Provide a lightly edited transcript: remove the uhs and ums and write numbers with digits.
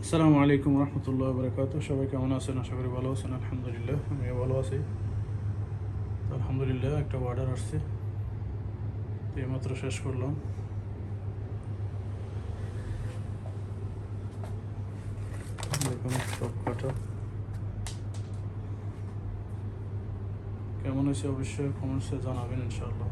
আসসালামু আলাইকুম রহমতুল্লাহ বরকাত। সবাই কেমন আছেন? আশা করি ভালো আছেন। আলহামদুলিল্লাহ, আমিও ভালো আছি। তো আলহামদুলিল্লাহ, একটা অর্ডার আসছে, তো এইমাত্র শেষ করলাম। দেখুন সব কাটা কেমন হয়েছে অবশ্যই কমেন্টসে জানাবেন ইনশাআল্লাহ।